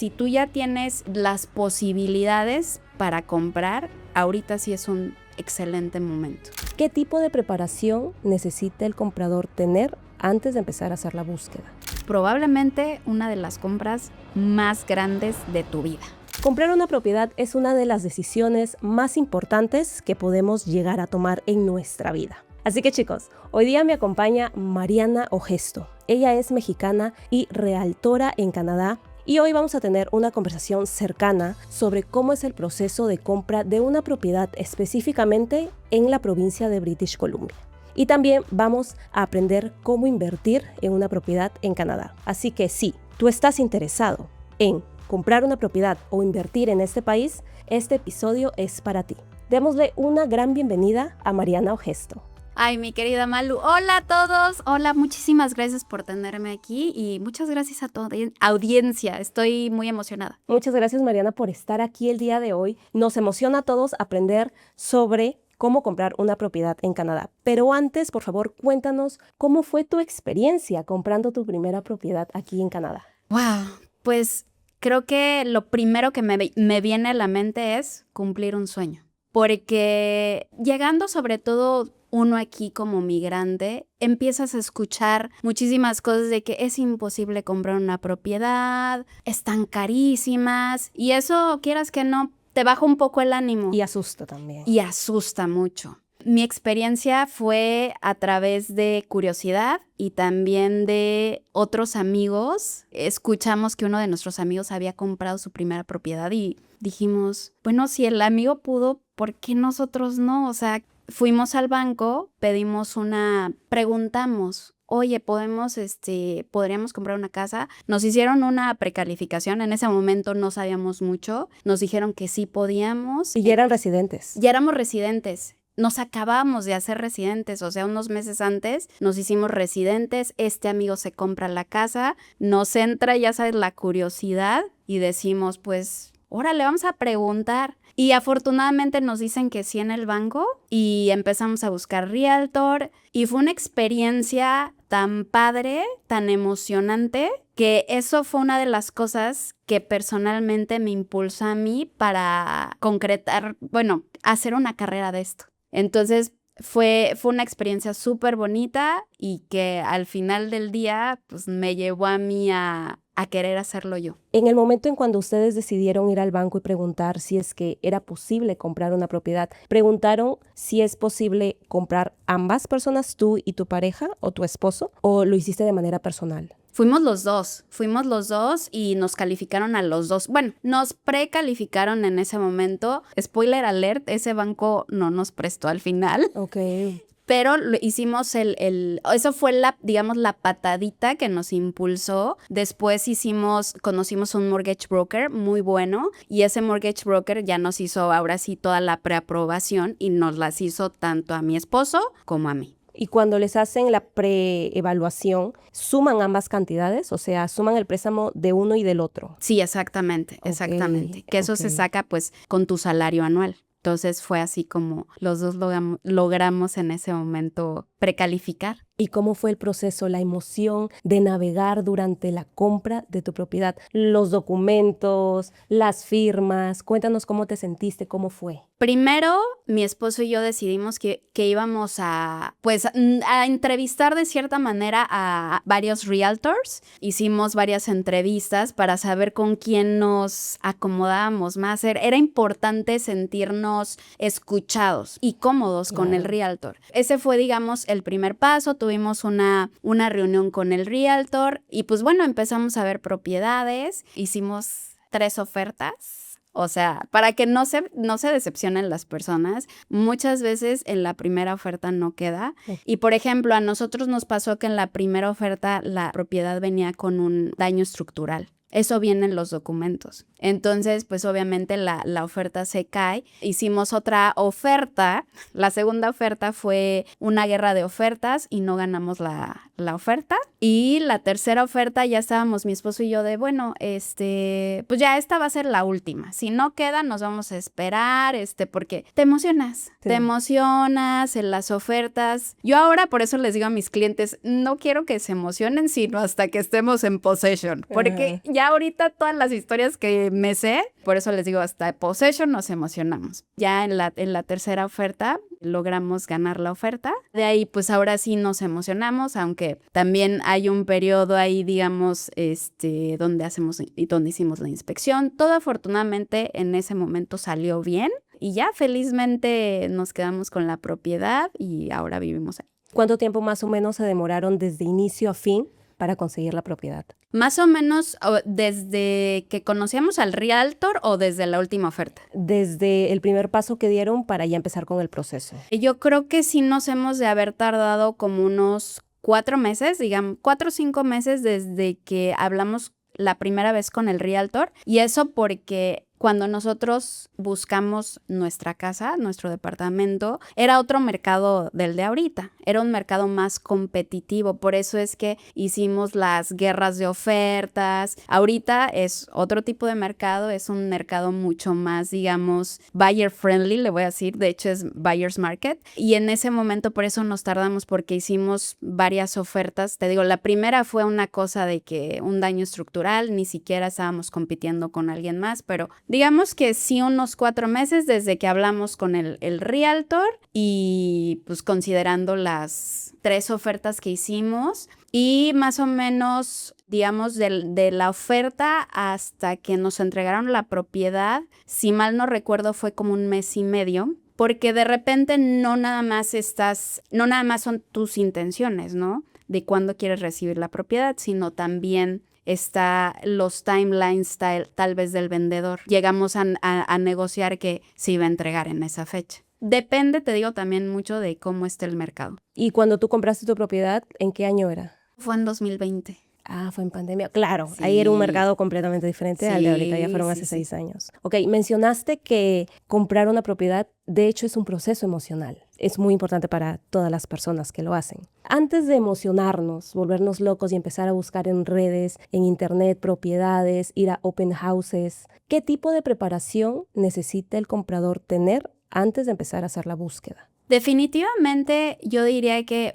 si tú ya tienes las posibilidades para comprar, ahorita sí es un excelente momento. ¿Qué tipo de preparación necesita el comprador tener antes de empezar a hacer la búsqueda? Probablemente una de las compras más grandes de tu vida. Comprar una propiedad es una de las decisiones más importantes que podemos llegar a tomar en nuestra vida. Así que chicos, hoy día me acompaña Mariana Ogesto. Ella es mexicana y realtora en Canadá. Y hoy vamos a tener una conversación cercana sobre cómo es el proceso de compra de una propiedad específicamente en la provincia de British Columbia. Y también vamos a aprender cómo invertir en una propiedad en Canadá. Así que si tú estás interesado en comprar una propiedad o invertir en este país, este episodio es para ti. Démosle una gran bienvenida a Mariana Ogesto. Ay, mi querida Malu, hola a todos, hola, muchísimas gracias por tenerme aquí y muchas gracias a toda audiencia, estoy muy emocionada. Muchas gracias Mariana por estar aquí el día de hoy. Nos emociona a todos aprender sobre cómo comprar una propiedad en Canadá. Pero antes, por favor, cuéntanos cómo fue tu experiencia comprando tu primera propiedad aquí en Canadá. Wow, pues creo que lo primero que me viene a la mente es cumplir un sueño, porque llegando sobre todo uno aquí como migrante, empiezas a escuchar muchísimas cosas de que es imposible comprar una propiedad, están carísimas, y eso, quieras que no, te baja un poco el ánimo. Y asusta también. Y asusta mucho. Mi experiencia fue a través de curiosidad y también de otros amigos. Escuchamos que uno de nuestros amigos había comprado su primera propiedad y dijimos, bueno, si el amigo pudo, ¿por qué nosotros no? O sea, fuimos al banco, preguntamos, oye, ¿podríamos comprar una casa? Nos hicieron una precalificación, en ese momento no sabíamos mucho, nos dijeron que sí podíamos. Y ya eran residentes. Ya éramos residentes. Nos acabamos de hacer residentes, o sea, unos meses antes nos hicimos residentes, este amigo se compra la casa, nos entra, ya sabes, la curiosidad y decimos, pues, órale, vamos a preguntar. Y afortunadamente nos dicen que sí en el banco y empezamos a buscar realtor y fue una experiencia tan padre, tan emocionante, que eso fue una de las cosas que personalmente me impulsó a mí para concretar, hacer una carrera de esto. Entonces fue una experiencia súper bonita y que al final del día pues me llevó a mí a querer hacerlo yo. En el momento en cuando ustedes decidieron ir al banco y preguntar si es que era posible comprar una propiedad, ¿preguntaron si es posible comprar ambas personas, tú y tu pareja o tu esposo, o lo hiciste de manera personal? Fuimos los dos y nos calificaron a los dos. Bueno, nos precalificaron en ese momento. Spoiler alert, ese banco no nos prestó al final. Ok. Pero hicimos eso fue la patadita que nos impulsó. Después conocimos un mortgage broker muy bueno y ese mortgage broker ya nos hizo ahora sí toda la preaprobación y nos las hizo tanto a mi esposo como a mí. Y cuando les hacen la preevaluación, ¿suman ambas cantidades? O sea, ¿suman el préstamo de uno y del otro? Sí, exactamente. Que eso se saca pues con tu salario anual. Entonces fue así como los dos logramos en ese momento precalificar. ¿Y cómo fue el proceso, la emoción de navegar durante la compra de tu propiedad? Los documentos, las firmas, cuéntanos cómo te sentiste, cómo fue. Primero, mi esposo y yo decidimos que íbamos a entrevistar de cierta manera a varios realtors. Hicimos varias entrevistas para saber con quién nos acomodábamos más. Era importante sentirnos escuchados y cómodos con el realtor. Ese fue, digamos, el primer paso. Tuvimos una reunión con el realtor y pues bueno, empezamos a ver propiedades. Hicimos 3 ofertas. O sea, para que no se decepcionen las personas, muchas veces en la primera oferta no queda. Y, por ejemplo, a nosotros nos pasó que en la primera oferta la propiedad venía con un daño estructural. Eso viene en los documentos. Entonces, pues obviamente la oferta se cae. Hicimos otra oferta. La segunda oferta fue una guerra de ofertas y no ganamos la oferta. Y la tercera oferta ya estábamos mi esposo y yo de, bueno, pues ya esta va a ser la última. Si no queda, nos vamos a esperar, porque te emocionas. Sí. Te emocionas en las ofertas. Yo ahora por eso les digo a mis clientes, no quiero que se emocionen, sino hasta que estemos en possession. Porque ya ahorita todas las historias que me sé, por eso les digo, hasta possession nos emocionamos. Ya en la tercera oferta logramos ganar la oferta. De ahí, pues ahora sí nos emocionamos, aunque también hay un periodo ahí, digamos, donde hicimos la inspección. Todo afortunadamente en ese momento salió bien y ya felizmente nos quedamos con la propiedad y ahora vivimos ahí. ¿Cuánto tiempo más o menos se demoraron desde inicio a fin para conseguir la propiedad? Más o menos desde que conocíamos al realtor o desde la última oferta. Desde el primer paso que dieron para ya empezar con el proceso. Yo creo que sí nos hemos de haber tardado como unos 4 meses, digamos, 4 o 5 meses desde que hablamos la primera vez con el realtor. Y eso porque cuando nosotros buscamos nuestra casa, nuestro departamento, era otro mercado del de ahorita. Era un mercado más competitivo. Por eso es que hicimos las guerras de ofertas. Ahorita es otro tipo de mercado. Es un mercado mucho más, digamos, buyer friendly, le voy a decir. De hecho, es buyer's market. Y en ese momento por eso nos tardamos porque hicimos varias ofertas. Te digo, la primera fue una cosa de que un daño estructural, ni siquiera estábamos compitiendo con alguien más, pero digamos que sí unos 4 meses desde que hablamos con el realtor y pues considerando las 3 ofertas que hicimos y más o menos, digamos, de la oferta hasta que nos entregaron la propiedad, si mal no recuerdo fue como 1 mes y medio, porque de repente no nada más son tus intenciones, ¿no? De cuándo quieres recibir la propiedad, sino también está los timelines tal vez del vendedor. Llegamos a negociar que se iba a entregar en esa fecha. Depende, te digo, también mucho de cómo esté el mercado. ¿Y cuando tú compraste tu propiedad, en qué año era? Fue en 2020. Ah, fue en pandemia. Claro, Sí. Ahí era un mercado completamente diferente al de Sí, ahorita, ya fueron hace sí. 6 años. Ok, mencionaste que comprar una propiedad, de hecho, es un proceso emocional. Es muy importante para todas las personas que lo hacen. Antes de emocionarnos, volvernos locos y empezar a buscar en redes, en internet, propiedades, ir a open houses, ¿qué tipo de preparación necesita el comprador tener antes de empezar a hacer la búsqueda? Definitivamente yo diría que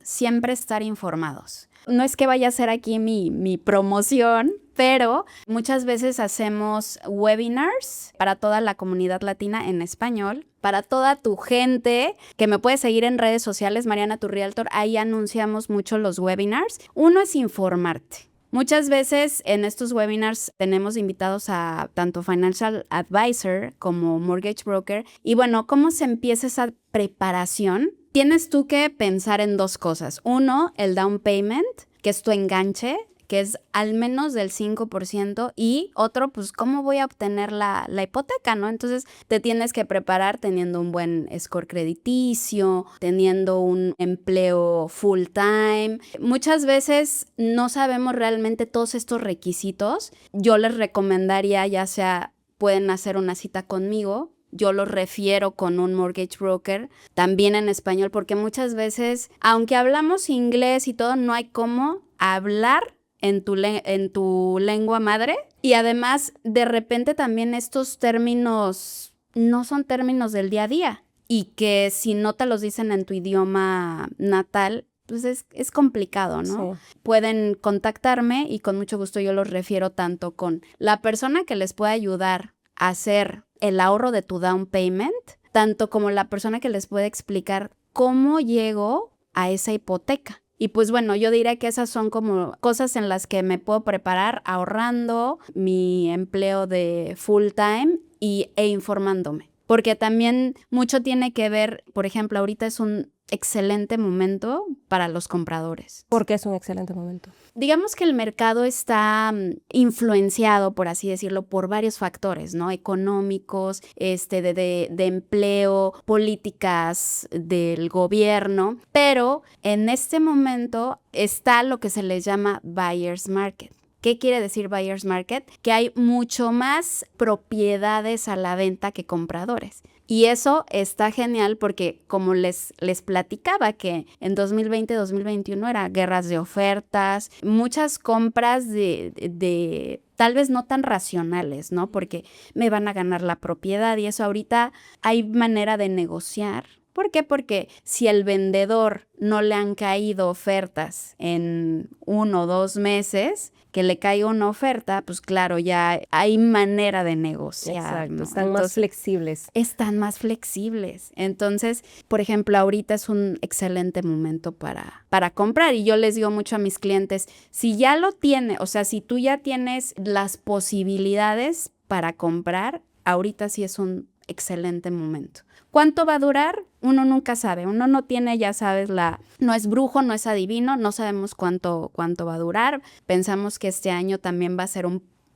siempre estar informados. No es que vaya a ser aquí mi promoción, pero muchas veces hacemos webinars para toda la comunidad latina en español, para toda tu gente que me puede seguir en redes sociales, Mariana tu Realtor, ahí anunciamos mucho los webinars. Uno es informarte. Muchas veces en estos webinars tenemos invitados a tanto financial advisor como mortgage broker. Y bueno, ¿cómo se empieza esa preparación? Tienes tú que pensar en 2 cosas. Uno, el down payment, que es tu enganche, que es al menos del 5%, y otro, pues, ¿cómo voy a obtener la hipoteca, no? Entonces, te tienes que preparar teniendo un buen score crediticio, teniendo un empleo full time. Muchas veces no sabemos realmente todos estos requisitos. Yo les recomendaría, ya sea, pueden hacer una cita conmigo, yo los refiero con un mortgage broker, también en español, porque muchas veces, aunque hablamos inglés y todo, no hay cómo hablar en tu lengua madre. Y además, de repente también estos términos no son términos del día a día. Y que si no te los dicen en tu idioma natal, pues es complicado, ¿no? Sí. Pueden contactarme y con mucho gusto yo los refiero tanto con la persona que les puede ayudar a hacer el ahorro de tu down payment, tanto como la persona que les puede explicar cómo llego a esa hipoteca. Y pues bueno, yo diría que esas son como cosas en las que me puedo preparar ahorrando mi empleo de full time e informándome. Porque también mucho tiene que ver, por ejemplo, ahorita es un excelente momento para los compradores. ¿Por qué es un excelente momento? Digamos que el mercado está influenciado, por así decirlo, por varios factores, ¿no? Económicos, de empleo, políticas del gobierno, pero en este momento está lo que se les llama buyer's market. ¿Qué quiere decir buyer's market? Que hay mucho más propiedades a la venta que compradores. Y eso está genial porque, como les platicaba, que en 2020-2021 era guerras de ofertas, muchas compras de tal vez no tan racionales, ¿no? Porque me van a ganar la propiedad y eso ahorita hay manera de negociar. ¿Por qué? Porque si el vendedor no le han caído ofertas en 1 o 2 meses, que le caiga una oferta, pues claro, ya hay manera de negociar. Exacto, ¿no? están más flexibles. Están más flexibles. Entonces, por ejemplo, ahorita es un excelente momento para comprar. Y yo les digo mucho a mis clientes, si ya lo tiene, o sea, si tú ya tienes las posibilidades para comprar, ahorita sí es un excelente momento. ¿Cuánto va a durar? Uno nunca sabe. Uno no tiene, ya sabes, no es brujo, no es adivino, no sabemos cuánto va a durar. Pensamos que este año también va a ser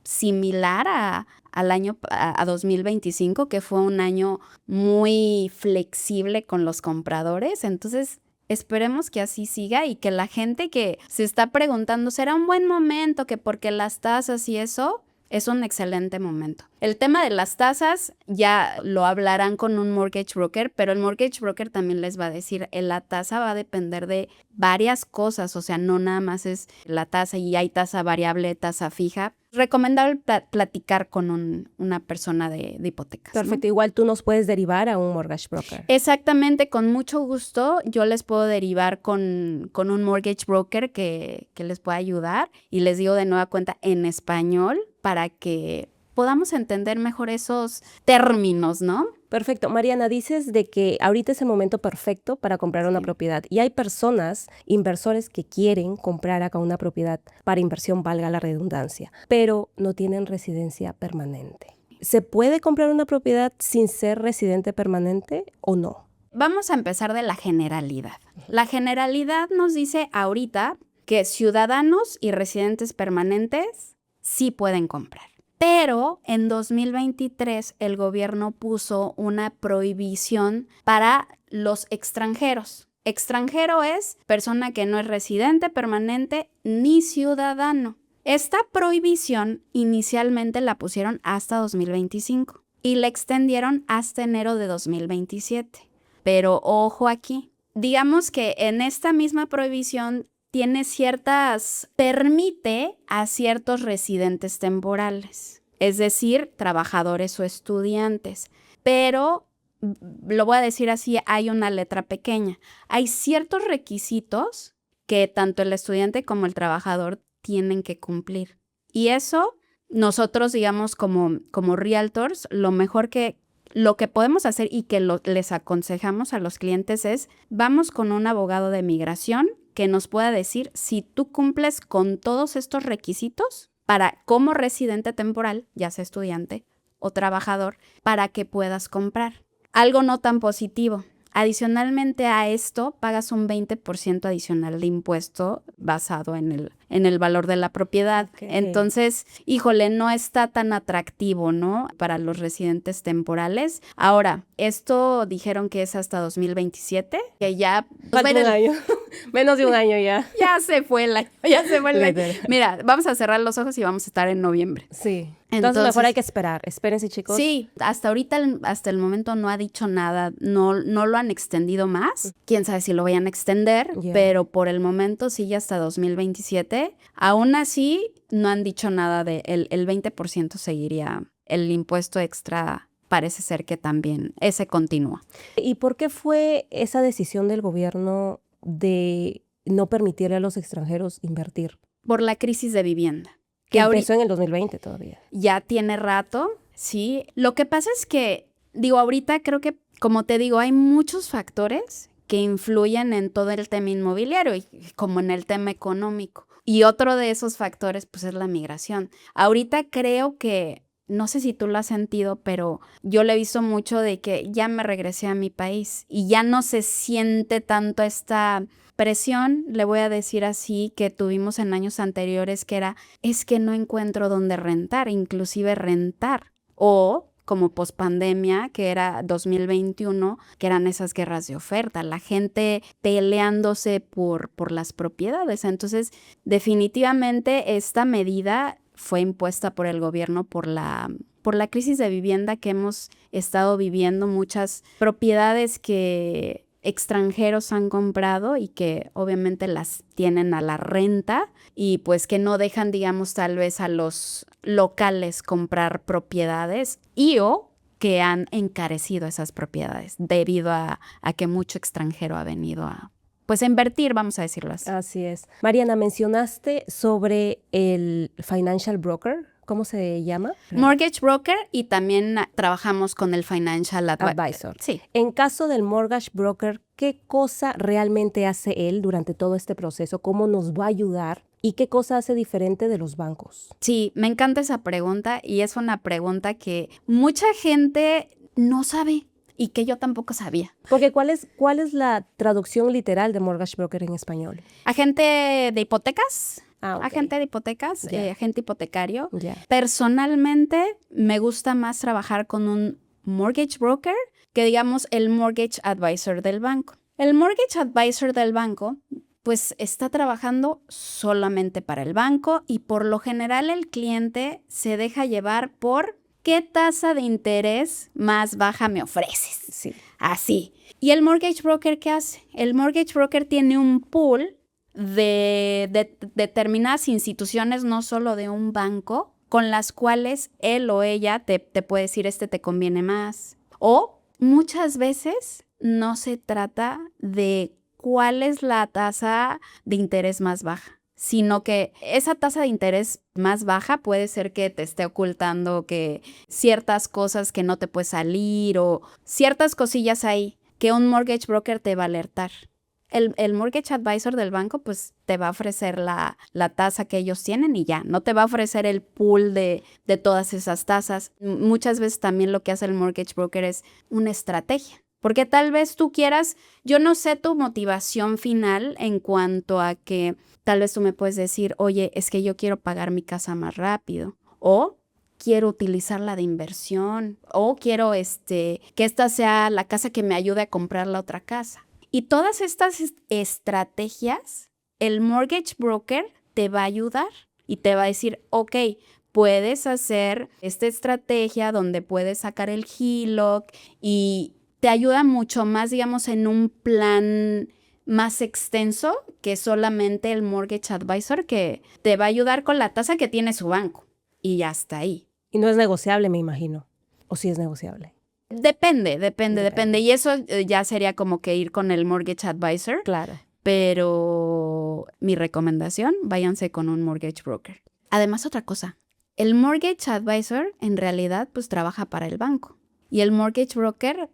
similar al año a 2025, que fue un año muy flexible con los compradores. Entonces, esperemos que así siga y que la gente que se está preguntando, ¿será un buen momento? Que porque las tasas y eso, es un excelente momento. El tema de las tasas ya lo hablarán con un mortgage broker, pero el mortgage broker también les va a decir, la tasa va a depender de varias cosas, o sea, no nada más es la tasa y hay tasa variable, tasa fija. Recomendable platicar con una persona de hipotecas. Perfecto, ¿no? igual tú nos puedes derivar a un mortgage broker. Exactamente, con mucho gusto yo les puedo derivar con un mortgage broker que les pueda ayudar y les digo de nueva cuenta en español para que podamos entender mejor esos términos, ¿no? Perfecto. Mariana, dices de que ahorita es el momento perfecto para comprar una propiedad y hay personas, inversores que quieren comprar acá una propiedad para inversión, valga la redundancia, pero no tienen residencia permanente. ¿Se puede comprar una propiedad sin ser residente permanente o no? Vamos a empezar de la generalidad. La generalidad nos dice ahorita que ciudadanos y residentes permanentes sí pueden comprar. Pero en 2023 el gobierno puso una prohibición para los extranjeros. Extranjero es persona que no es residente permanente ni ciudadano. Esta prohibición inicialmente la pusieron hasta 2025 y la extendieron hasta enero de 2027. Pero ojo aquí, digamos que en esta misma prohibición permite a ciertos residentes temporales, es decir, trabajadores o estudiantes, pero lo voy a decir así, hay una letra pequeña. Hay ciertos requisitos que tanto el estudiante como el trabajador tienen que cumplir. Y eso, nosotros, digamos, como realtors, lo que podemos hacer y que les aconsejamos a los clientes es, vamos con un abogado de migración que nos pueda decir si tú cumples con todos estos requisitos para como residente temporal, ya sea estudiante o trabajador, para que puedas comprar. Algo no tan positivo. Adicionalmente a esto, pagas un 20% adicional de impuesto basado en el valor de la propiedad. Okay. Entonces, híjole, no está tan atractivo, ¿no? Para los residentes temporales. Ahora, esto dijeron que es hasta 2027, que ya... Falta un año. Menos de un año ya. Ya se fue el año. Mira, vamos a cerrar los ojos y vamos a estar en noviembre. Sí. Entonces mejor hay que esperar. Espérense, chicos. Sí, hasta ahorita, hasta el momento no ha dicho nada, no lo han extendido más. Quién sabe si lo vayan a extender, pero por el momento sigue hasta 2027. Aún así, no han dicho nada el 20% seguiría. El impuesto extra parece ser que también ese continúa. ¿Y por qué fue esa decisión del gobierno de no permitirle a los extranjeros invertir? Por la crisis de vivienda. Que empezó en el 2020 todavía. Ya tiene rato, sí. Lo que pasa es que, ahorita creo que, como te digo, hay muchos factores que influyen en todo el tema inmobiliario y como en el tema económico. Y otro de esos factores, pues, es la migración. Ahorita creo que, no sé si tú lo has sentido, pero yo lo he visto mucho de que ya me regresé a mi país y ya no se siente tanto esta presión, le voy a decir así, que tuvimos en años anteriores, que es que no encuentro dónde rentar, inclusive rentar. O como pospandemia, que era 2021, que eran esas guerras de oferta, la gente peleándose por las propiedades. Entonces, definitivamente esta medida fue impuesta por el gobierno por la crisis de vivienda que hemos estado viviendo, muchas propiedades que extranjeros han comprado y que obviamente las tienen a la renta y pues que no dejan, digamos, tal vez a los locales comprar propiedades o que han encarecido esas propiedades debido a que mucho extranjero ha venido a invertir, vamos a decirlo así. Así es. Mariana, mencionaste sobre el financial broker. ¿Cómo se llama? Mortgage broker, y también trabajamos con el financial advisor. Sí. En caso del mortgage broker, ¿qué cosa realmente hace él durante todo este proceso? ¿Cómo nos va a ayudar? ¿Y qué cosa hace diferente de los bancos? Sí, me encanta esa pregunta y es una pregunta que mucha gente no sabe y que yo tampoco sabía. Porque ¿cuál es la traducción literal de mortgage broker en español? Agente de hipotecas. Okay. Agente de hipotecas, agente hipotecario. Personalmente, me gusta más trabajar con un mortgage broker que, digamos, el mortgage advisor del banco. El mortgage advisor del banco, pues, está trabajando solamente para el banco y por lo general el cliente se deja llevar por ¿qué tasa de interés más baja me ofreces? Sí. Así. ¿Y el mortgage broker qué hace? El mortgage broker tiene un pool de determinadas instituciones, no solo de un banco, con las cuales él o ella te puede decir te conviene más. O muchas veces no se trata de cuál es la tasa de interés más baja, sino que esa tasa de interés más baja puede ser que te esté ocultando que ciertas cosas que no te puedes salir o ciertas cosillas ahí que un mortgage broker te va a alertar. El mortgage advisor del banco pues te va a ofrecer la tasa que ellos tienen y ya, no te va a ofrecer el pool de todas esas tasas. Muchas veces también lo que hace el mortgage broker es una estrategia. Porque tal vez tú quieras, yo no sé tu motivación final en cuanto a que tal vez tú me puedes decir, oye, es que yo quiero pagar mi casa más rápido o quiero utilizarla de inversión o quiero que esta sea la casa que me ayude a comprar la otra casa. Y todas estas estrategias, el mortgage broker te va a ayudar y te va a decir, ok, puedes hacer esta estrategia donde puedes sacar el HELOC y te ayuda mucho más, digamos, en un plan más extenso que solamente el mortgage advisor que te va a ayudar con la tasa que tiene su banco. Y ya está ahí. Y no es negociable, me imagino. ¿O sí es negociable? Depende. Y eso ya sería como que ir con el mortgage advisor. Claro. Pero mi recomendación, váyanse con un mortgage broker. Además, otra cosa. El mortgage advisor en realidad pues trabaja para el banco. Y el mortgage broker,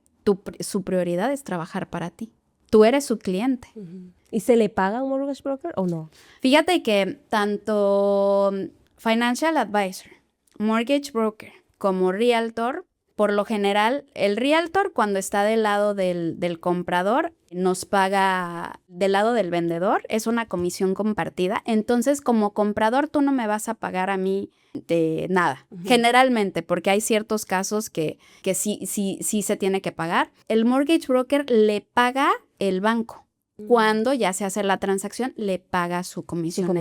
su prioridad es trabajar para ti. Tú eres su cliente. Uh-huh. ¿Y se le paga a un mortgage broker o no? Fíjate que tanto financial advisor, mortgage broker como realtor, por lo general, el realtor cuando está del lado del comprador nos paga del lado del vendedor, es una comisión compartida. Entonces, como comprador, tú no me vas a pagar a mí de nada, generalmente, porque hay ciertos casos que sí se tiene que pagar. El mortgage broker le paga el banco. Cuando ya se hace la transacción, le paga su comisión.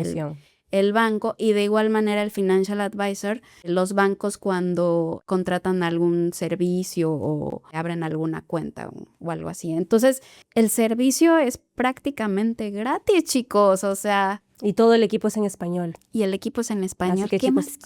El banco, y de igual manera el financial advisor, los bancos cuando contratan algún servicio o abren alguna cuenta o algo así. Entonces, el servicio es prácticamente gratis, chicos, o sea... Y todo el equipo es en español. Y el equipo es en español. Así que chicos,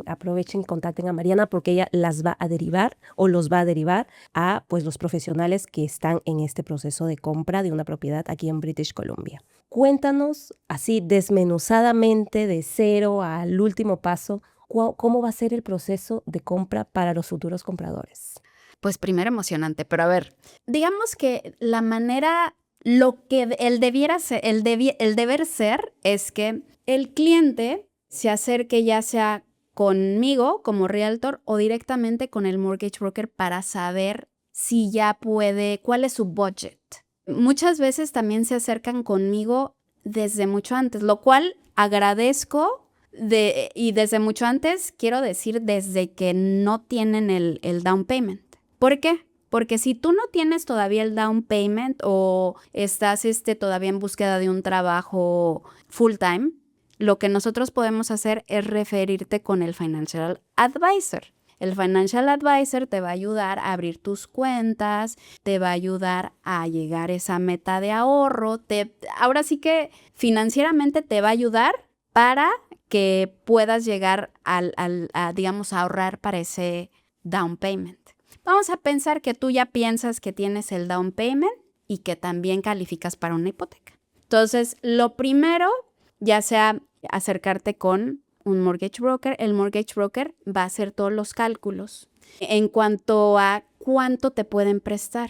aprovechen y contacten a Mariana porque ella las va a derivar o los va a derivar a pues los profesionales que están en este proceso de compra de una propiedad aquí en British Columbia. Cuéntanos así desmenuzadamente de cero al último paso, ¿cómo va a ser el proceso de compra para los futuros compradores? Pues primero emocionante, pero a ver, digamos que la manera... Lo que el deber ser es que el cliente se acerque ya sea conmigo como realtor o directamente con el mortgage broker para saber si ya puede, cuál es su budget. Muchas veces también se acercan conmigo desde mucho antes, lo cual agradezco y desde mucho antes quiero decir desde que no tienen el down payment. ¿Por qué? Porque si tú no tienes todavía el down payment o estás todavía en búsqueda de un trabajo full time, lo que nosotros podemos hacer es referirte con el financial advisor. El financial advisor te va a ayudar a abrir tus cuentas, te va a ayudar a llegar a esa meta de ahorro. Ahora sí que financieramente te va a ayudar para que puedas llegar digamos, a ahorrar para ese down payment. Vamos a pensar que tú ya piensas que tienes el down payment y que también calificas para una hipoteca. Entonces, lo primero, ya sea acercarte con un mortgage broker, el mortgage broker va a hacer todos los cálculos en cuanto a cuánto te pueden prestar.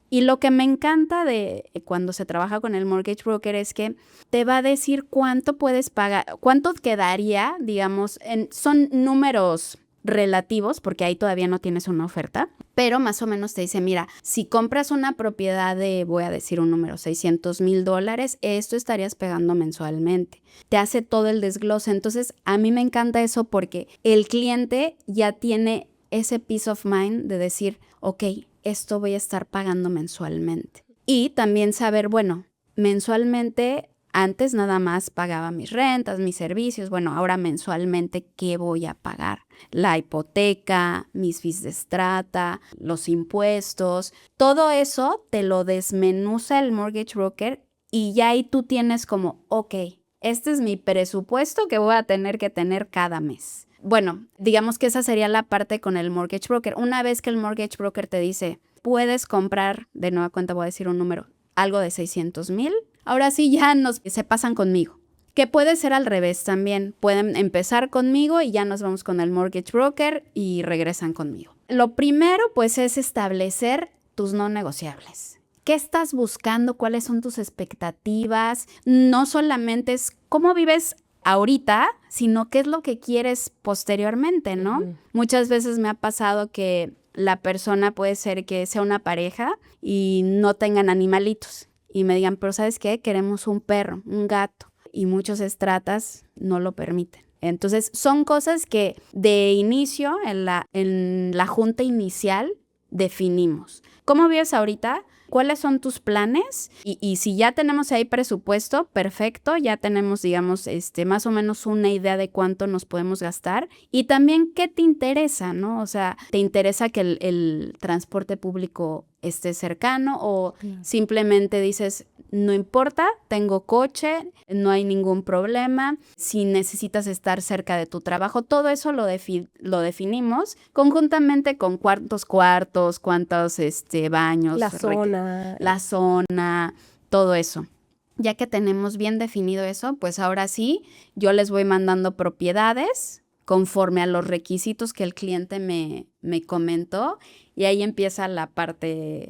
Y lo que me encanta de cuando se trabaja con el mortgage broker es que te va a decir cuánto puedes pagar, cuánto quedaría, digamos, son números relativos, porque ahí todavía no tienes una oferta, pero más o menos te dice, mira, si compras una propiedad de, voy a decir un número, $600,000, esto estarías pagando mensualmente. Te hace todo el desglose. Entonces, a mí me encanta eso porque el cliente ya tiene ese peace of mind de decir, ok, esto voy a estar pagando mensualmente. Y también saber, bueno, mensualmente antes nada más pagaba mis rentas, mis servicios. Bueno, ahora mensualmente, ¿qué voy a pagar? La hipoteca, mis fees de strata, los impuestos. Todo eso te lo desmenuza el mortgage broker y ya ahí tú tienes como, ok, este es mi presupuesto que voy a tener que tener cada mes. Bueno, digamos que esa sería la parte con el mortgage broker. Una vez que el mortgage broker te dice, puedes comprar, de nueva cuenta voy a decir un número, algo de 600,000, ahora sí ya se pasan conmigo. Que puede ser al revés también. Pueden empezar conmigo y ya nos vamos con el mortgage broker y regresan conmigo. Lo primero, pues, es establecer tus no negociables. ¿Qué estás buscando? ¿Cuáles son tus expectativas? No solamente es cómo vives ahorita, sino qué es lo que quieres posteriormente, ¿no? Uh-huh. Muchas veces me ha pasado que la persona puede ser que sea una pareja y no tengan animalitos. Y me digan, pero ¿sabes qué? Queremos un perro, un gato. Y muchos estratas no lo permiten. Entonces, son cosas que de inicio, en la junta inicial, definimos. ¿Cómo vives ahorita? ¿Cuáles son tus planes? Y si ya tenemos ahí presupuesto, perfecto, ya tenemos, digamos, más o menos una idea de cuánto nos podemos gastar. Y también, ¿qué te interesa, no? O sea, ¿te interesa que el transporte público esté cercano o simplemente dices, no importa, tengo coche, no hay ningún problema, si necesitas estar cerca de tu trabajo, todo eso lo definimos conjuntamente con cuántos cuartos, cuántos baños, la zona, todo eso. Ya que tenemos bien definido eso, pues ahora sí, yo les voy mandando propiedades conforme a los requisitos que el cliente me comentó. Y ahí empieza la parte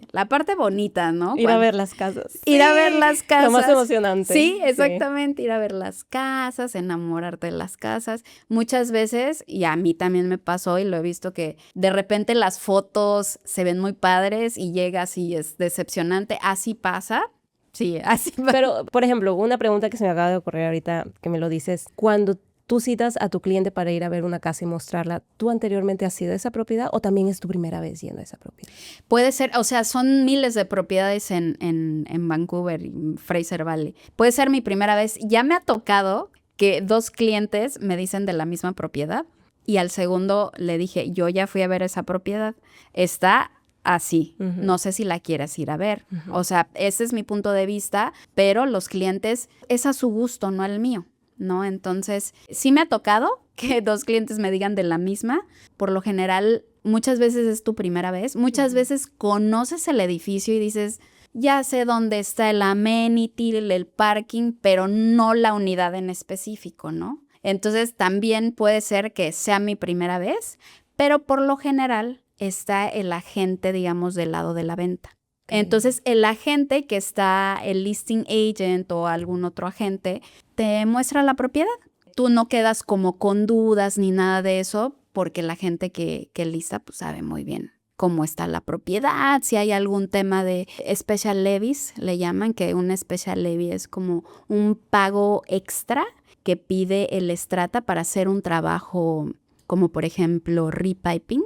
bonita, ¿no? Ir a ver las casas. Ir a ver las casas. Lo más emocionante. Sí, exactamente, ir a ver las casas, enamorarte de las casas. Muchas veces, y a mí también me pasó y lo he visto, que de repente las fotos se ven muy padres y llegas y es decepcionante. Así pasa. Sí, así pasa. Pero, por ejemplo, una pregunta que se me acaba de ocurrir ahorita que me lo dices. Cuando tú citas a tu cliente para ir a ver una casa y mostrarla, ¿tú anteriormente has ido a esa propiedad o también es tu primera vez yendo a esa propiedad? Puede ser, o sea, son miles de propiedades en Vancouver y Fraser Valley. Puede ser mi primera vez. Ya me ha tocado que 2 clientes me dicen de la misma propiedad y al segundo le dije, yo ya fui a ver esa propiedad. Está así. Uh-huh. No sé si la quieres ir a ver. Uh-huh. O sea, ese es mi punto de vista, pero los clientes, es a su gusto, no al mío, ¿no? Entonces, sí me ha tocado que 2 clientes me digan de la misma. Por lo general, muchas veces es tu primera vez. Muchas veces conoces el edificio y dices, ya sé dónde está el amenity, el parking, pero no la unidad en específico, ¿no? Entonces, también puede ser que sea mi primera vez, pero por lo general está el agente, digamos, del lado de la venta. Entonces, el agente que está, el listing agent o algún otro agente, te muestra la propiedad. Tú no quedas como con dudas ni nada de eso, porque la gente que lista pues sabe muy bien cómo está la propiedad, si hay algún tema de special levies, le llaman, que un special levy es como un pago extra que pide el strata para hacer un trabajo como, por ejemplo, repiping.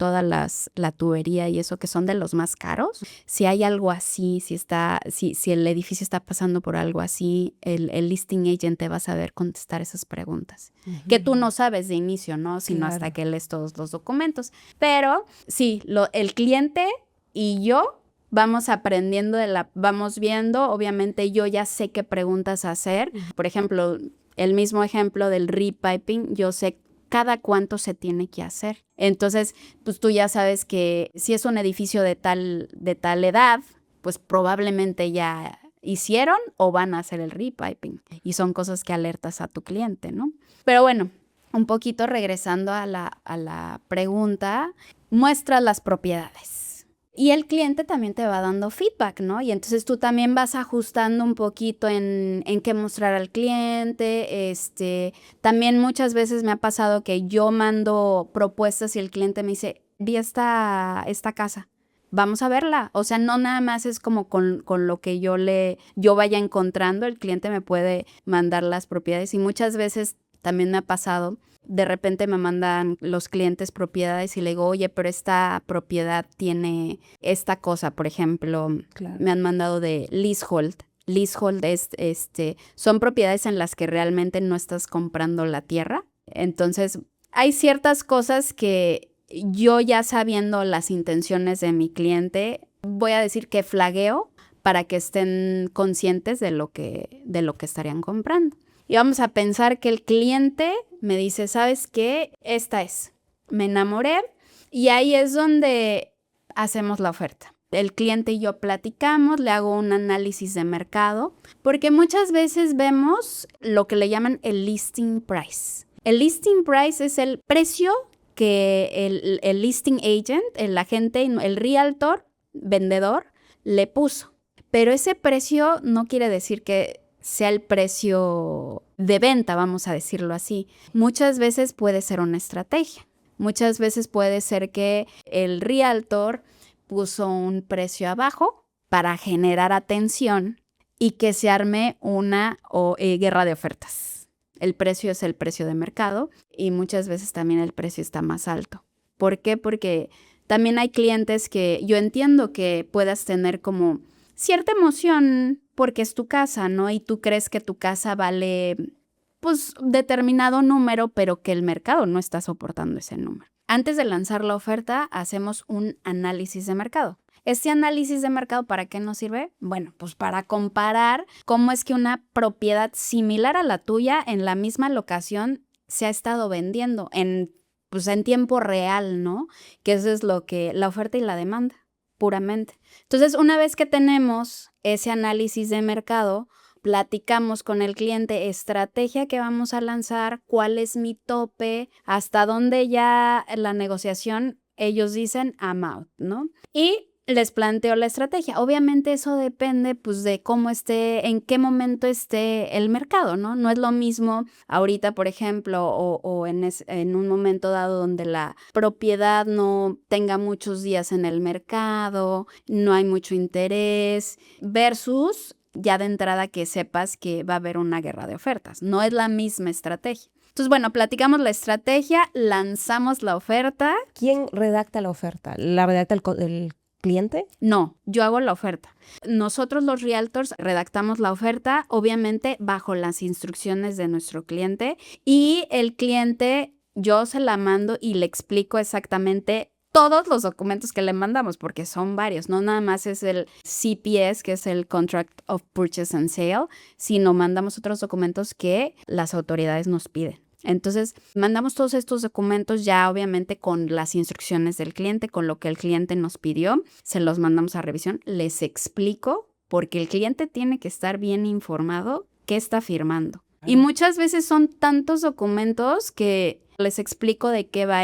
toda la tubería y eso, que son de los más caros. Si hay algo así, si el edificio está pasando por algo así, el listing agent te va a saber contestar esas preguntas. Que tú no sabes de inicio, ¿no? Sino hasta que lees todos los documentos. Pero sí, el cliente y yo vamos aprendiendo, vamos viendo. Obviamente yo ya sé qué preguntas hacer. Por ejemplo, el mismo ejemplo del repiping, yo sé cada cuánto se tiene que hacer. Entonces, pues tú ya sabes que si es un edificio de tal edad, pues probablemente ya hicieron o van a hacer el repiping. Y son cosas que alertas a tu cliente, ¿no? Pero bueno, un poquito regresando a la pregunta, muestras las propiedades. Y el cliente también te va dando feedback, ¿no? Y entonces tú también vas ajustando un poquito en qué mostrar al cliente. También muchas veces me ha pasado que yo mando propuestas y el cliente me dice, vi esta casa, vamos a verla. O sea, no nada más es como con lo que yo vaya encontrando, el cliente me puede mandar las propiedades. Y muchas veces también me ha pasado, de repente me mandan los clientes propiedades y le digo, oye, pero esta propiedad tiene esta cosa, por ejemplo, me han mandado de leasehold. Leasehold son propiedades en las que realmente no estás comprando la tierra. Entonces, hay ciertas cosas que yo, ya sabiendo las intenciones de mi cliente, voy a decir que flagueo para que estén conscientes de lo que estarían comprando. Y vamos a pensar que el cliente me dice, ¿sabes qué? Esta es. Me enamoré y ahí es donde hacemos la oferta. El cliente y yo platicamos, le hago un análisis de mercado, porque muchas veces vemos lo que le llaman el listing price. El listing price es el precio que el listing agent, el agente, el realtor, vendedor, le puso. Pero ese precio no quiere decir que sea el precio de venta, vamos a decirlo así. Muchas veces puede ser una estrategia. Muchas veces puede ser que el realtor puso un precio abajo para generar atención y que se arme una guerra de ofertas. El precio es el precio de mercado y muchas veces también el precio está más alto. ¿Por qué? Porque también hay clientes que yo entiendo que puedas tener como cierta emoción porque es tu casa, ¿no? Y tú crees que tu casa vale, pues, determinado número, pero que el mercado no está soportando ese número. Antes de lanzar la oferta, hacemos un análisis de mercado. ¿Este análisis de mercado para qué nos sirve? Bueno, pues para comparar cómo es que una propiedad similar a la tuya en la misma locación se ha estado vendiendo en tiempo real, ¿no? Que eso es lo que la oferta y la demanda, puramente. Entonces, una vez que tenemos ese análisis de mercado, platicamos con el cliente estrategia que vamos a lanzar, cuál es mi tope, hasta dónde ya la negociación, ellos dicen I'm out, ¿no? Y les planteo la estrategia. Obviamente eso depende pues de cómo esté, en qué momento esté el mercado, ¿no? No es lo mismo ahorita, por ejemplo, o en un momento dado donde la propiedad no tenga muchos días en el mercado, no hay mucho interés, versus ya de entrada que sepas que va a haber una guerra de ofertas. No es la misma estrategia. Entonces, bueno, platicamos la estrategia, lanzamos la oferta. ¿Quién redacta la oferta? ¿La redacta el cliente? No, yo hago la oferta. Nosotros los realtors redactamos la oferta, obviamente bajo las instrucciones de nuestro cliente, y el cliente yo se la mando y le explico exactamente todos los documentos que le mandamos, porque son varios, no nada más es el CPS, que es el Contract of Purchase and Sale, sino mandamos otros documentos que las autoridades nos piden. Entonces, mandamos todos estos documentos ya obviamente con las instrucciones del cliente, con lo que el cliente nos pidió, se los mandamos a revisión, les explico, porque el cliente tiene que estar bien informado qué está firmando. Y muchas veces son tantos documentos que les explico de qué va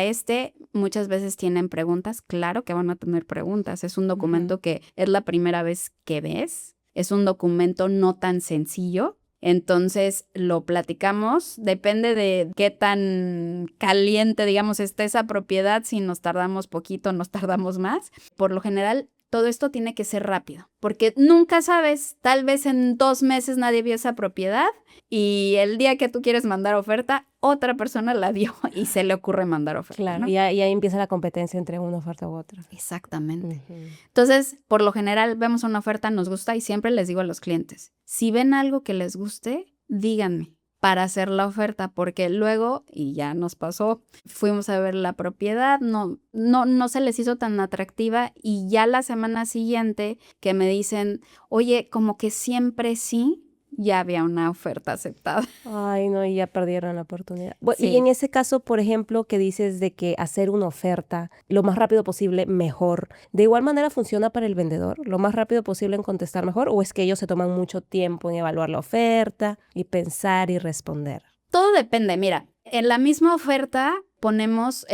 muchas veces tienen preguntas, claro que van a tener preguntas, es un documento que es la primera vez que ves, es un documento no tan sencillo. Entonces lo platicamos, depende de qué tan caliente, digamos, esté esa propiedad, si nos tardamos poquito, nos tardamos más. Por lo general, Todo esto tiene que ser rápido, porque nunca sabes, tal vez en 2 meses nadie vio esa propiedad y el día que tú quieres mandar oferta, otra persona la vio y se le ocurre mandar oferta. Claro, ¿no? y ahí empieza la competencia entre una oferta u otra. Exactamente. Entonces, por lo general, vemos una oferta, nos gusta y siempre les digo a los clientes, si ven algo que les guste, díganme para hacer la oferta, porque luego, y ya nos pasó, fuimos a ver la propiedad, no se les hizo tan atractiva y ya la semana siguiente que me dicen, oye, como que siempre sí, ya había una oferta aceptada. Ay, no, y ya perdieron la oportunidad. Sí. Y en ese caso, por ejemplo, que dices de que hacer una oferta lo más rápido posible, mejor, ¿de igual manera funciona para el vendedor? ¿Lo más rápido posible en contestar mejor? ¿O es que ellos se toman mucho tiempo en evaluar la oferta y pensar y responder? Todo depende, mira, en la misma oferta ponemos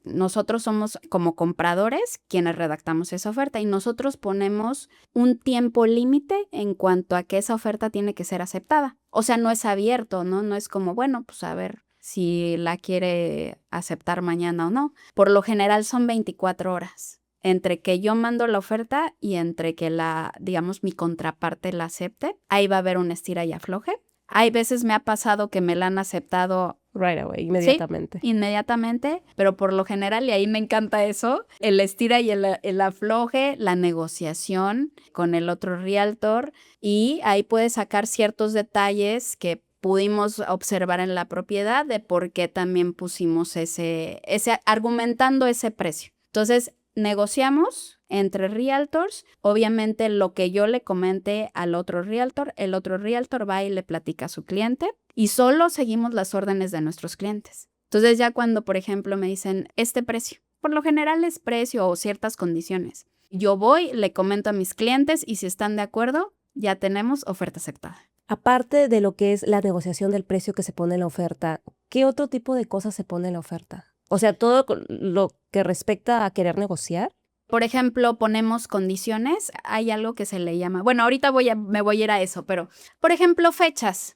nosotros somos como compradores quienes redactamos esa oferta y nosotros ponemos un tiempo límite en cuanto a que esa oferta tiene que ser aceptada. O sea, no es abierto, ¿no? No es como, bueno, pues a ver si la quiere aceptar mañana o no. Por lo general son 24 horas. Entre que yo mando la oferta y entre que digamos, mi contraparte la acepte, ahí va a haber un estira y afloje. Hay veces me ha pasado que me la han aceptado right away, inmediatamente. Sí, inmediatamente, pero por lo general, y ahí me encanta eso, el estira y el afloje, la negociación con el otro realtor y ahí puedes sacar ciertos detalles que pudimos observar en la propiedad de por qué también pusimos argumentando ese precio. Entonces, negociamos entre realtors, obviamente lo que yo le comente al otro realtor, el otro realtor va y le platica a su cliente y solo seguimos las órdenes de nuestros clientes. Entonces ya cuando, por ejemplo, me dicen este precio, por lo general es precio o ciertas condiciones, yo voy, le comento a mis clientes y si están de acuerdo, ya tenemos oferta aceptada. Aparte de lo que es la negociación del precio que se pone en la oferta, ¿qué otro tipo de cosas se pone en la oferta? O sea, todo lo que respecta a querer negociar. Por ejemplo, ponemos condiciones, hay algo que se le llama, bueno, ahorita me voy a ir a eso, pero, por ejemplo, fechas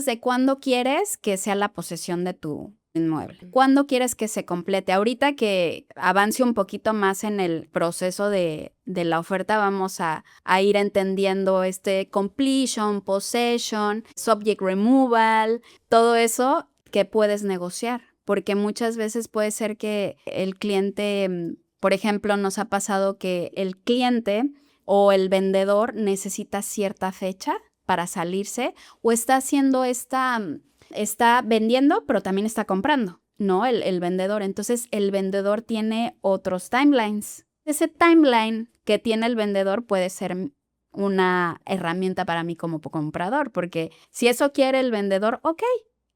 de cuándo quieres que sea la posesión de tu inmueble, cuándo quieres que se complete. Ahorita que avance un poquito más en el proceso de la oferta, vamos a ir entendiendo completion, possession, subject removal, todo eso que puedes negociar, porque muchas veces puede ser que el cliente... Por ejemplo, nos ha pasado que el cliente o el vendedor necesita cierta fecha para salirse o está haciendo está vendiendo, pero también está comprando, ¿no? El vendedor. Entonces, el vendedor tiene otros timelines. Ese timeline que tiene el vendedor puede ser una herramienta para mí como comprador, porque si eso quiere el vendedor, ok,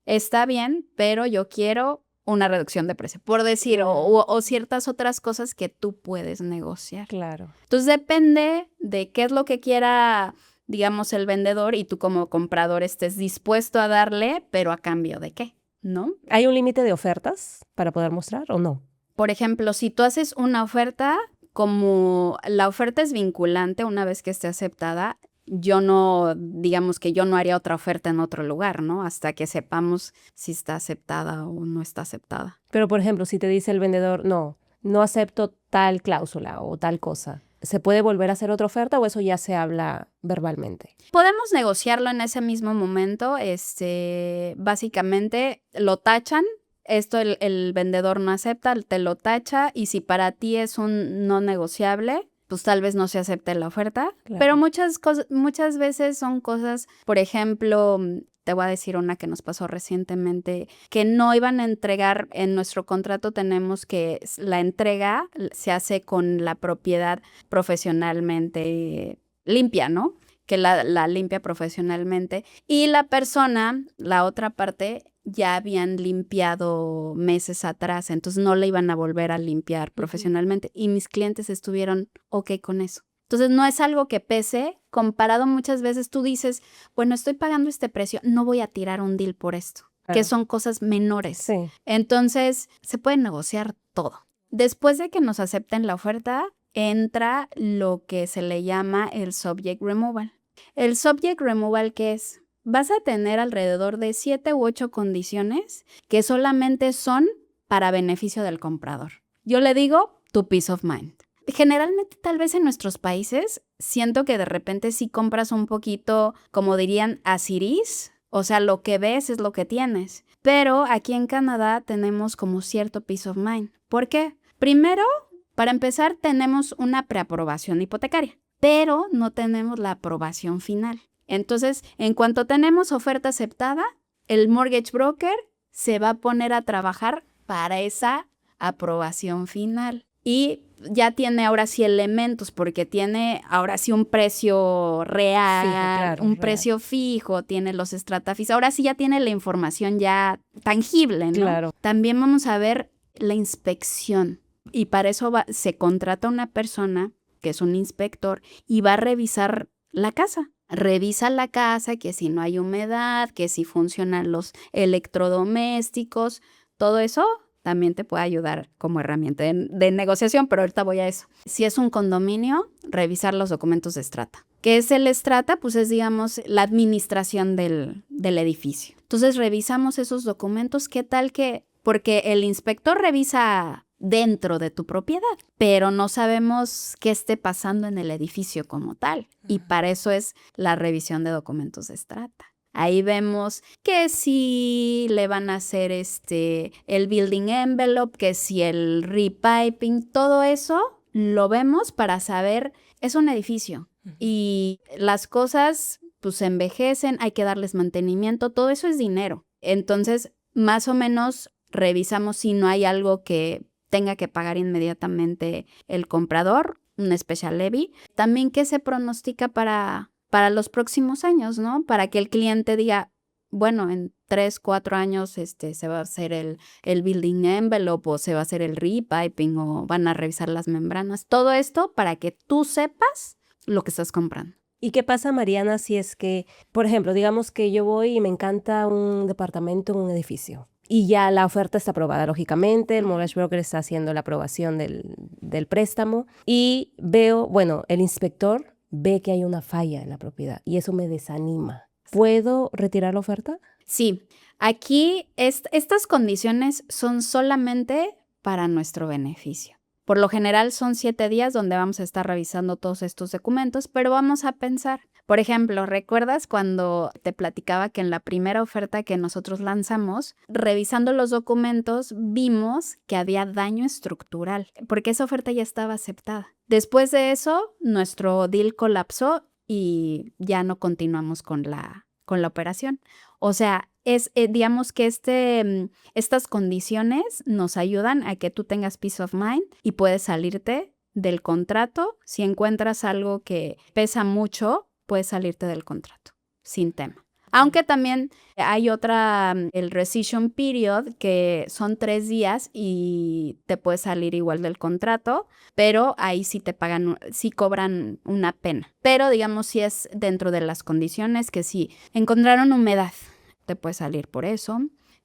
está bien, pero yo quiero una reducción de precio, por decir, o ciertas otras cosas que tú puedes negociar. Claro. Entonces depende de qué es lo que quiera, digamos, el vendedor y tú como comprador estés dispuesto a darle, pero a cambio de qué, ¿no? ¿Hay un límite de ofertas para poder mostrar o no? Por ejemplo, si tú haces una oferta, como la oferta es vinculante una vez que esté aceptada, digamos que yo no haría otra oferta en otro lugar, ¿no? Hasta que sepamos si está aceptada o no está aceptada. Pero, por ejemplo, si te dice el vendedor, no acepto tal cláusula o tal cosa, ¿se puede volver a hacer otra oferta o eso ya se habla verbalmente? Podemos negociarlo en ese mismo momento, básicamente lo tachan. Esto el vendedor no acepta, te lo tacha y si para ti es un no negociable, pues tal vez no se acepte la oferta, claro. Pero muchas veces son cosas, por ejemplo, te voy a decir una que nos pasó recientemente, que no iban a entregar, en nuestro contrato tenemos que la entrega se hace con la propiedad profesionalmente limpia, ¿no? Que la limpia profesionalmente y la persona, la otra parte, ya habían limpiado meses atrás, entonces no le iban a volver a limpiar profesionalmente y mis clientes estuvieron ok con eso. Entonces no es algo que pese, comparado muchas veces tú dices, bueno, estoy pagando este precio, no voy a tirar un deal por esto, que son cosas menores. Sí. Entonces se puede negociar todo. Después de que nos acepten la oferta, entra lo que se le llama el subject removal. El subject removal, ¿qué es? Vas a tener alrededor de 7 u 8 condiciones que solamente son para beneficio del comprador. Yo le digo, tu peace of mind. generalmente tal vez en nuestros países siento que de repente sí compras un poquito, como dirían, as it is. O sea, lo que ves es lo que tienes. Pero aquí en Canadá tenemos como cierto peace of mind. ¿Por qué? Primero, para empezar, tenemos una preaprobación hipotecaria, pero no tenemos la aprobación final. Entonces, en cuanto tenemos oferta aceptada, el mortgage broker se va a poner a trabajar para esa aprobación final. Y ya tiene ahora sí elementos, porque tiene ahora sí un precio real, Fijo, claro, un real. precio fijo, tiene los estratifis. Ahora sí ya tiene la información ya tangible, ¿no? Claro. También vamos a ver la inspección. Y para eso se contrata una persona que es un inspector y va a revisar la casa. Revisa la casa, que si no hay humedad, que si funcionan los electrodomésticos, todo eso también te puede ayudar como herramienta de negociación, pero ahorita voy a eso. Si es un condominio, revisar los documentos de estrata. ¿Qué es el estrata? Pues es, digamos, la administración del edificio. Entonces revisamos esos documentos, ¿qué tal que? Porque el inspector revisa dentro de tu propiedad, pero no sabemos qué esté pasando en el edificio como tal. Y para eso es la revisión de documentos de estrata. Ahí vemos que si le van a hacer el building envelope, que si el repiping, todo eso lo vemos para saber, es un edificio y las cosas pues envejecen, hay que darles mantenimiento, todo eso es dinero. Entonces, más o menos revisamos si no hay algo que tenga que pagar inmediatamente el comprador, un special levy. También qué se pronostica para los próximos años, ¿no? Para que el cliente diga, bueno, en 3, 4 años se va a hacer el building envelope o se va a hacer el repiping o van a revisar las membranas. Todo esto para que tú sepas lo que estás comprando. ¿Y qué pasa, Mariana, si es que, por ejemplo, digamos que yo voy y me encanta un departamento en un edificio? Y ya la oferta está aprobada, lógicamente, el mortgage broker está haciendo la aprobación del préstamo y veo, bueno, el inspector ve que hay una falla en la propiedad y eso me desanima. ¿Puedo retirar la oferta? Sí, aquí estas condiciones son solamente para nuestro beneficio. Por lo general son 7 días donde vamos a estar revisando todos estos documentos, pero vamos a pensar, por ejemplo, ¿recuerdas cuando te platicaba que en la primera oferta que nosotros lanzamos, revisando los documentos, vimos que había daño estructural, porque esa oferta ya estaba aceptada? Después de eso, nuestro deal colapsó y ya no continuamos con la operación. O sea, digamos que estas condiciones nos ayudan a que tú tengas peace of mind y puedes salirte del contrato. Si encuentras algo que pesa mucho, puedes salirte del contrato sin tema. Aunque también hay el rescission period, que son 3 días y te puedes salir igual del contrato, pero ahí sí te pagan, sí cobran una pena. Pero digamos si es dentro de las condiciones que si encontraron humedad, te puedes salir por eso,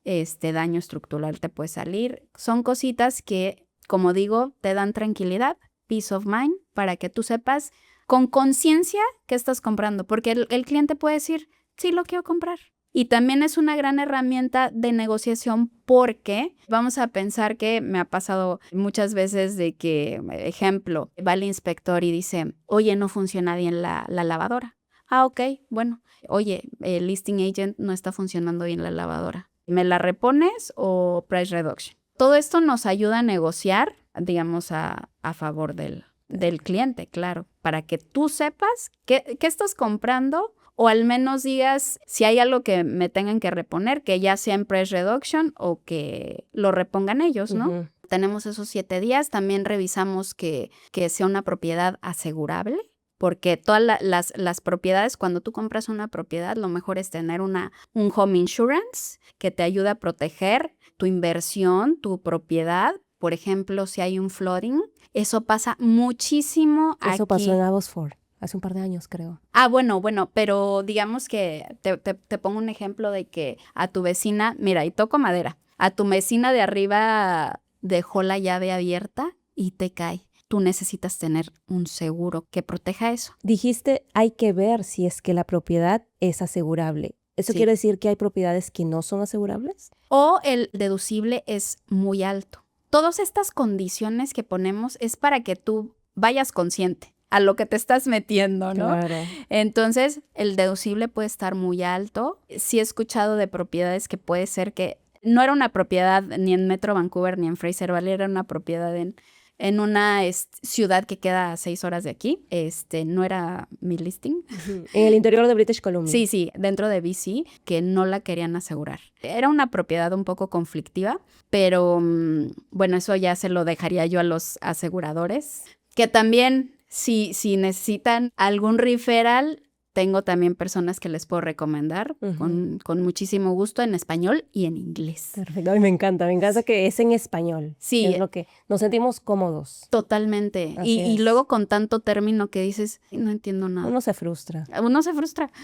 daño estructural te puede salir. Son cositas que, como digo, te dan tranquilidad, peace of mind, para que tú sepas con conciencia qué estás comprando, porque el cliente puede decir, sí lo quiero comprar. Y también es una gran herramienta de negociación porque vamos a pensar que me ha pasado muchas veces de que, ejemplo, va el inspector y dice, oye, no funciona bien la lavadora. Ah, ok, bueno. Oye, el listing agent no está funcionando bien la lavadora. ¿Me la repones o price reduction? Todo esto nos ayuda a negociar, digamos, a favor del cliente, claro, para que tú sepas qué estás comprando. O al menos digas si hay algo que me tengan que reponer, que ya sea en price reduction o que lo repongan ellos, ¿no? Uh-huh. Tenemos esos 7 días. También revisamos que sea una propiedad asegurable, porque todas las propiedades, cuando tú compras una propiedad, lo mejor es tener un home insurance que te ayuda a proteger tu inversión, tu propiedad. Por ejemplo, si hay un flooding, eso pasa muchísimo aquí. Eso pasó en Abbotsford. Hace un par de años, creo. Ah, bueno, pero digamos que te pongo un ejemplo de que a tu vecina, mira, y toco madera, a tu vecina de arriba dejó la llave abierta y te cae. Tú necesitas tener un seguro que proteja eso. Dijiste, hay que ver si es que la propiedad es asegurable. ¿Eso quiere decir que hay propiedades que no son asegurables? O el deducible es muy alto. Todas estas condiciones que ponemos es para que tú vayas consciente a lo que te estás metiendo, ¿no? Claro. Entonces, el deducible puede estar muy alto. Sí he escuchado de propiedades que puede ser que no era una propiedad ni en Metro Vancouver ni en Fraser Valley, era una propiedad en una ciudad que queda a 6 horas de aquí. No era mi listing. En el interior de British Columbia. Sí, dentro de BC, que no la querían asegurar. Era una propiedad un poco conflictiva, pero bueno, eso ya se lo dejaría yo a los aseguradores, que también, si necesitan algún referral, tengo también personas que les puedo recomendar con muchísimo gusto en español y en inglés. Perfecto, a mí me encanta que es en español. Sí. Es lo que nos sentimos cómodos. Totalmente. Y luego con tanto término que dices, no entiendo nada. Uno se frustra.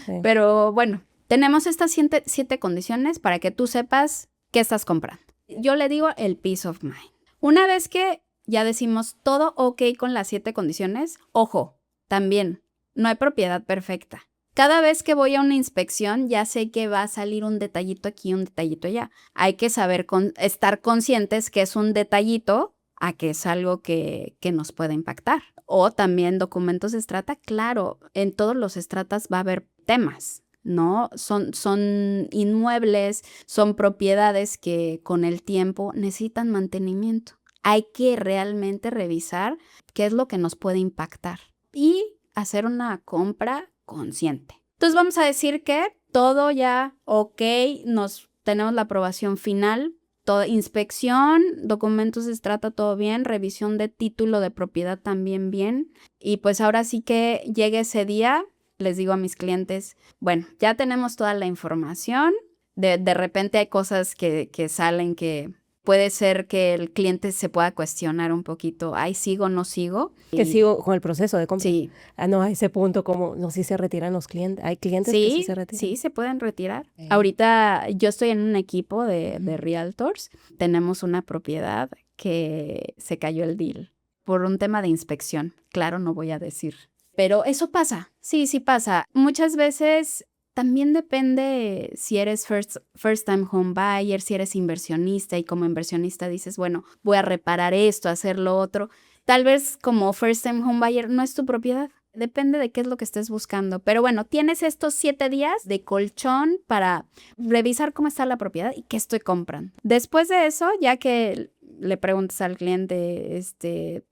Sí. Pero bueno, tenemos estas 7 condiciones para que tú sepas qué estás comprando. Yo le digo el peace of mind. Una vez que ya decimos todo ok con las 7 condiciones, ojo, también no hay propiedad perfecta. Cada vez que voy a una inspección ya sé que va a salir un detallito aquí, un detallito allá. Hay que saber estar conscientes que es un detallito a que es algo que nos puede impactar. O también documentos de estrata, claro, en todos los estratas va a haber temas, ¿no? Son inmuebles, son propiedades que con el tiempo necesitan mantenimiento. Hay que realmente revisar qué es lo que nos puede impactar y hacer una compra consciente. Entonces vamos a decir que todo ya ok, tenemos la aprobación final, inspección, documentos de estrata, todo bien, revisión de título de propiedad también bien. Y pues ahora sí que llegue ese día, les digo a mis clientes, bueno, ya tenemos toda la información, de repente hay cosas que salen que puede ser que el cliente se pueda cuestionar un poquito, ay, ¿sigo o no sigo? Que sigo con el proceso de compra. Sí. No, a ese punto, como no sé si se retiran los clientes. Hay clientes que sí se retiran. Sí, se pueden retirar. Ahorita yo estoy en un equipo de realtors. Tenemos una propiedad que se cayó el deal por un tema de inspección. Claro, no voy a decir. Pero eso pasa. Sí pasa. Muchas veces también depende si eres first time home buyer, si eres inversionista y como inversionista dices, bueno, voy a reparar esto, hacer lo otro. Tal vez como first time home buyer no es tu propiedad. Depende de qué es lo que estés buscando. Pero bueno, tienes estos 7 días de colchón para revisar cómo está la propiedad y qué estoy comprando. Después de eso, ya que le preguntas al cliente,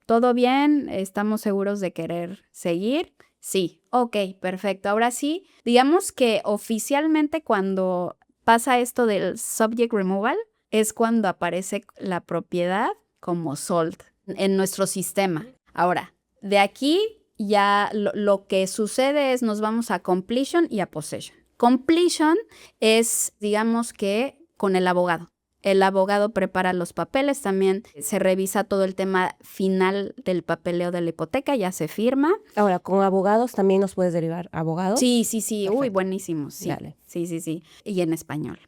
¿todo bien? ¿Estamos seguros de querer seguir? Sí, ok, perfecto. Ahora sí, digamos que oficialmente cuando pasa esto del subject removal es cuando aparece la propiedad como sold en nuestro sistema. Ahora, de aquí ya lo que sucede es nos vamos a completion y a possession. Completion es, digamos que, con el abogado. El abogado prepara los papeles, también se revisa todo el tema final del papeleo de la hipoteca, ya se firma. Ahora, ¿con abogados también nos puedes derivar? ¿Abogados? Sí. Perfecto. Uy, buenísimo, sí. Dale. Sí. Y en español.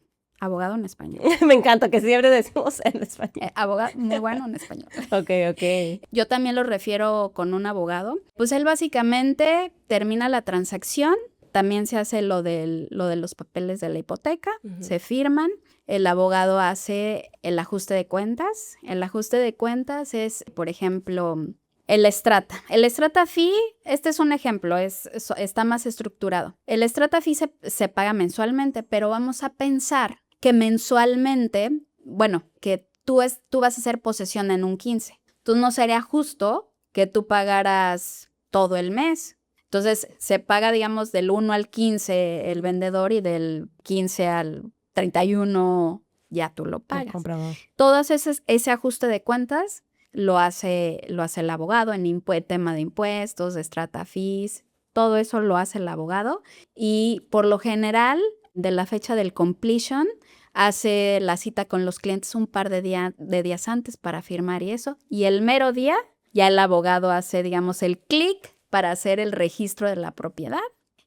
Abogado en español. Me encanta que siempre decimos en español. Abogado muy bueno en español. Ok. Yo también lo refiero con un abogado. Pues él básicamente termina la transacción, también se hace lo de los papeles de la hipoteca, se firman. El abogado hace el ajuste de cuentas. El ajuste de cuentas es, por ejemplo, el strata. El strata fee, este es un ejemplo, está más estructurado. El strata fee se paga mensualmente, pero vamos a pensar que mensualmente, bueno, que tú vas a hacer posesión en un 15. Entonces no sería justo que tú pagaras todo el mes. Entonces se paga, digamos, del 1 al 15 el vendedor y del 15 al 31 ya tú lo pagas. El comprador. Todo ese ajuste de cuentas lo hace el abogado en tema de impuestos, de strata fees, todo eso lo hace el abogado y por lo general de la fecha del completion hace la cita con los clientes un par de días antes para firmar y eso, y el mero día ya el abogado hace, digamos, el clic para hacer el registro de la propiedad.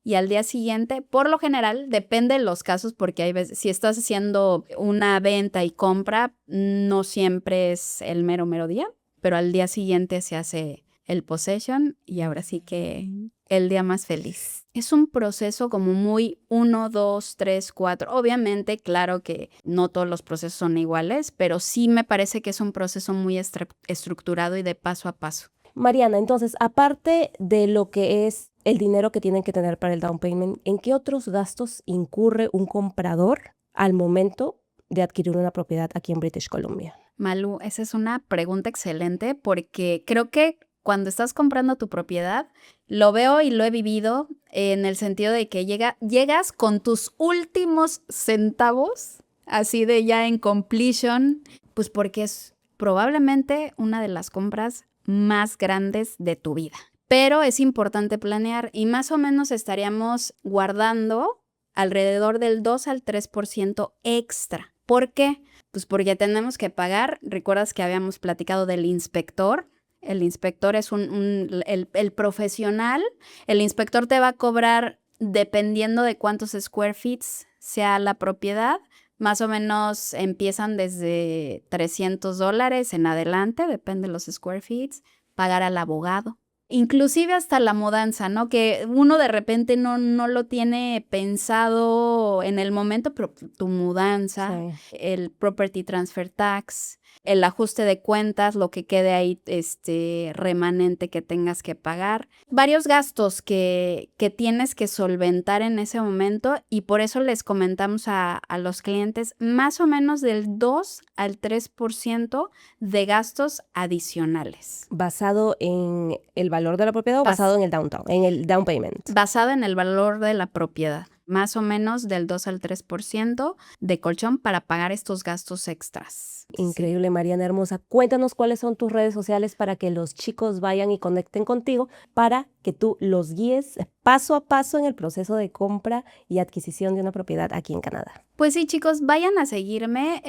Y al día siguiente, por lo general, depende de los casos, porque hay veces, si estás haciendo una venta y compra, no siempre es el mero día, pero al día siguiente se hace el possession y ahora sí que el día más feliz. Es un proceso como muy 1, 2, 3, 4. Obviamente, claro que no todos los procesos son iguales, pero sí me parece que es un proceso muy estructurado y de paso a paso. Mariana, entonces, aparte de lo que es el dinero que tienen que tener para el down payment, ¿en qué otros gastos incurre un comprador al momento de adquirir una propiedad aquí en British Columbia? Malu, esa es una pregunta excelente porque creo que cuando estás comprando tu propiedad, lo veo y lo he vivido en el sentido de que llegas con tus últimos centavos, así de ya en completion, pues porque es probablemente una de las compras más grandes de tu vida. Pero es importante planear y más o menos estaríamos guardando alrededor del 2 al 3% extra. ¿Por qué? Pues porque tenemos que pagar, recuerdas que habíamos platicado del inspector. El inspector es el profesional. El inspector te va a cobrar dependiendo de cuántos square feet sea la propiedad. Más o menos empiezan desde $300 en adelante, depende de los square feet. Pagar al abogado. Inclusive hasta la mudanza, ¿no? Que uno de repente no lo tiene pensado en el momento, pero tu mudanza, sí, el property transfer tax, el ajuste de cuentas, lo que quede ahí remanente que tengas que pagar. Varios gastos que tienes que solventar en ese momento y por eso les comentamos a los clientes más o menos del 2 al 3% de gastos adicionales. ¿Basado en el valor de la propiedad o basado en el down payment? Basado en el valor de la propiedad. Más o menos del 2 al 3% de colchón para pagar estos gastos extras. Increíble, Mariana hermosa. Cuéntanos cuáles son tus redes sociales para que los chicos vayan y conecten contigo para que tú los guíes paso a paso en el proceso de compra y adquisición de una propiedad aquí en Canadá. Pues sí, chicos, vayan a seguirme.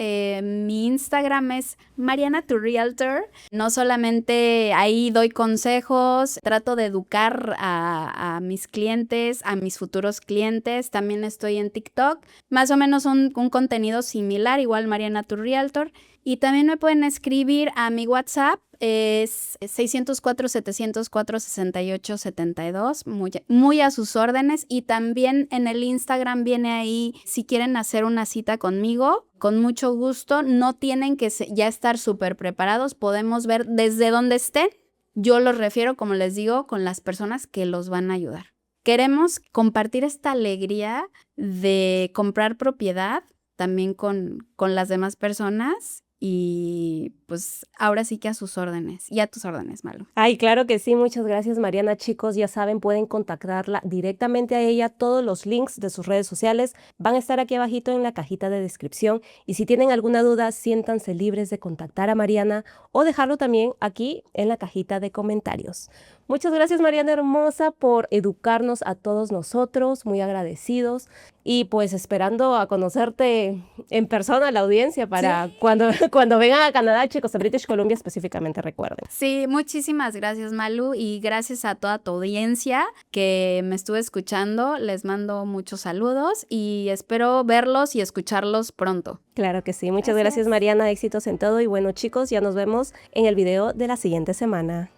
Mi Instagram es Mariana2Realtor. No solamente ahí doy consejos, trato de educar a mis clientes, a mis futuros clientes. También estoy en TikTok. Más o menos un contenido similar, igual Mariana2Realtor. Y también me pueden escribir a mi WhatsApp, es 604-704-6872, muy a sus órdenes. Y también en el Instagram viene ahí, si quieren hacer una cita conmigo, con mucho gusto. No tienen que ya estar súper preparados, podemos ver desde donde estén. Yo los refiero, como les digo, con las personas que los van a ayudar. Queremos compartir esta alegría de comprar propiedad también con las demás personas. Y pues ahora sí que a sus órdenes y a tus órdenes, Malu. Ay, claro que sí, muchas gracias, Mariana. Chicos, ya saben, pueden contactarla directamente a ella. Todos los links de sus redes sociales van a estar aquí abajito en la cajita de descripción. Y si tienen alguna duda, siéntanse libres de contactar a Mariana o dejarlo también aquí en la cajita de comentarios. Muchas gracias, Mariana hermosa, por educarnos a todos nosotros, muy agradecidos y pues esperando a conocerte en persona, la audiencia, para sí, cuando vengan a Canadá, chicos, a British Columbia específicamente, recuerden. Sí, muchísimas gracias, Malu, y gracias a toda tu audiencia que me estuvo escuchando. Les mando muchos saludos y espero verlos y escucharlos pronto. Claro que sí, muchas gracias, Mariana, éxitos en todo y bueno, chicos, ya nos vemos en el video de la siguiente semana.